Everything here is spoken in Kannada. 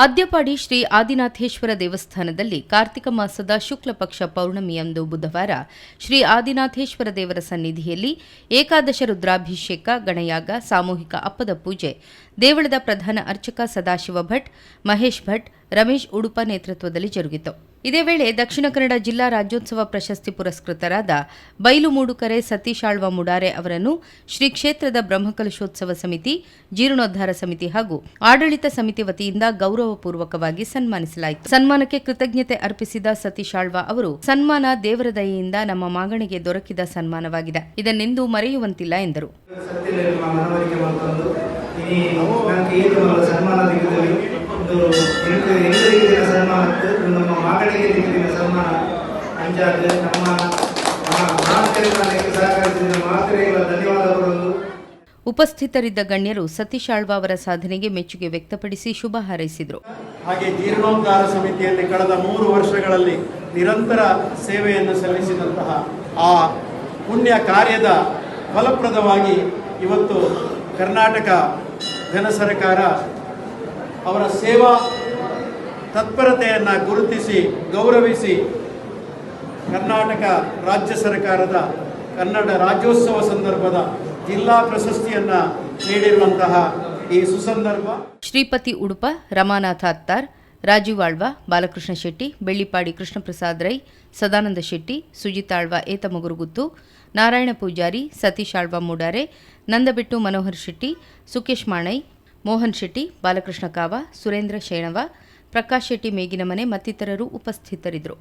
ಅದ್ಯಪಾಡಿ ಶ್ರೀ ಆದಿನಾಥೇಶ್ವರ ದೇವಸ್ಥಾನದಲ್ಲಿ ಕಾರ್ತಿಕ ಮಾಸದ ಶುಕ್ಲ ಪಕ್ಷ ಪೌರ್ಣಮಿಯಂದು ಬುಧವಾರ ಶ್ರೀ ಆದಿನಾಥೇಶ್ವರ ದೇವರ ಸನ್ನಿಧಿಯಲ್ಲಿ ಏಕಾದಶ ರುದ್ರಾಭಿಷೇಕ, ಗಣಯಾಗ, ಸಾಮೂಹಿಕ ಅಪ್ಪದ ಪೂಜೆ ದೇವಳದ ಪ್ರಧಾನ ಅರ್ಚಕ ಸದಾಶಿವ ಭಟ್, ಮಹೇಶ್ ಭಟ್, ರಮೇಶ್ ಉಡುಪ ನೇತೃತ್ವದಲ್ಲಿ ಜರುಗಿತು. ಇದೇ ವೇಳೆ ದಕ್ಷಿಣ ಕನ್ನಡ ಜಿಲ್ಲಾ ರಾಜ್ಯೋತ್ಸವ ಪ್ರಶಸ್ತಿ ಪುರಸ್ಕೃತರಾದ ಬೈಲು ಮೂಡುಕರೆ ಸತೀಶ್ ಆಳ್ವ ಮುಡಾರೆ ಅವರನ್ನು ಶ್ರೀ ಕ್ಷೇತ್ರದ ಬ್ರಹ್ಮಕಲಶೋತ್ಸವ ಸಮಿತಿ, ಜೀರ್ಣೋದ್ಧಾರ ಸಮಿತಿ ಹಾಗೂ ಆಡಳಿತ ಸಮಿತಿ ವತಿಯಿಂದ ಗೌರವಪೂರ್ವಕವಾಗಿ ಸನ್ಮಾನಿಸಲಾಯಿತು. ಸನ್ಮಾನಕ್ಕೆ ಕೃತಜ್ಞತೆ ಅರ್ಪಿಸಿದ ಸತೀಶ್ ಆಳ್ವ ಅವರು, ಸನ್ಮಾನ ದೇವರ ದಯೆಯಿಂದ ನಮ್ಮ ಮಾಗಣಿಗೆ ದೊರಕಿದ ಸನ್ಮಾನವಾಗಿದೆ, ಇದನ್ನೆಂದೂ ಮರೆಯುವಂತಿಲ್ಲ ಎಂದರು. ಉಪಸ್ಥಿತರಿದ್ದ ಗಣ್ಯರು ಸತೀಶ್ ಆಳ್ವ ಅವರ ಸಾಧನೆಗೆ ಮೆಚ್ಚುಗೆ ವ್ಯಕ್ತಪಡಿಸಿ ಶುಭ ಹಾರೈಸಿದರು. ಹಾಗೆ ಜೀರ್ಣೋದ್ಧಾರ ಸಮಿತಿಯಲ್ಲಿ ಕಳೆದ 3 ವರ್ಷಗಳಲ್ಲಿ ನಿರಂತರ ಸೇವೆಯನ್ನು ಸಲ್ಲಿಸಿದಂತಹ ಆ ಪುಣ್ಯ ಕಾರ್ಯದ ಫಲಪ್ರದವಾಗಿ ಇವತ್ತು ಕರ್ನಾಟಕ ಘನ ಸರ್ಕಾರ ಅವರ ಸೇವಾ ತತ್ಪರತೆಯನ್ನು ಗುರುತಿಸಿ ಗೌರವಿಸಿ ಕರ್ನಾಟಕ ರಾಜ್ಯ ಸರ್ಕಾರದ ಕನ್ನಡ ರಾಜ್ಯೋತ್ಸವ ಸಂದರ್ಭದ ಜಿಲ್ಲಾ ಪ್ರಶಸ್ತಿಯನ್ನು ನೀಡಿರುವಂತಹ ಈ ಸುಸಂದರ್ಭ ಶ್ರೀಪತಿ ಉಡುಪ, ರಮಾನಾಥ ಅತ್ತಾರ್, ರಾಜೀವ್ ಆಳ್ವ, ಬಾಲಕೃಷ್ಣ ಶೆಟ್ಟಿ, ಬೆಳ್ಳಿಪಾಡಿ ಕೃಷ್ಣಪ್ರಸಾದ್ ರೈ, ಸದಾನಂದ ಶೆಟ್ಟಿ, ಸುಜಿತ್ ಆಳ್ವ ಏತಮಗುರುಗುತ್ತು, ನಾರಾಯಣ ಪೂಜಾರಿ, ಸತೀಶ್ ಆಳ್ವ ಮೂಡಾರೆ, ನಂದಬೆಟ್ಟು ಮನೋಹರ್ ಶೆಟ್ಟಿ, ಸುಕೇಶ್ ಮಾಣೈ, ಮೋಹನ್ ಶೆಟ್ಟಿ, ಬಾಲಕೃಷ್ಣ ಕಾವ, ಸುರೇಂದ್ರ ಶೇಣವ, ಪ್ರಕಾಶ್ ಶೆಟ್ಟಿ ಮೇಗಿನಮನೆ ಮತ್ತಿತರರು ಉಪಸ್ಥಿತರಿದ್ದರು.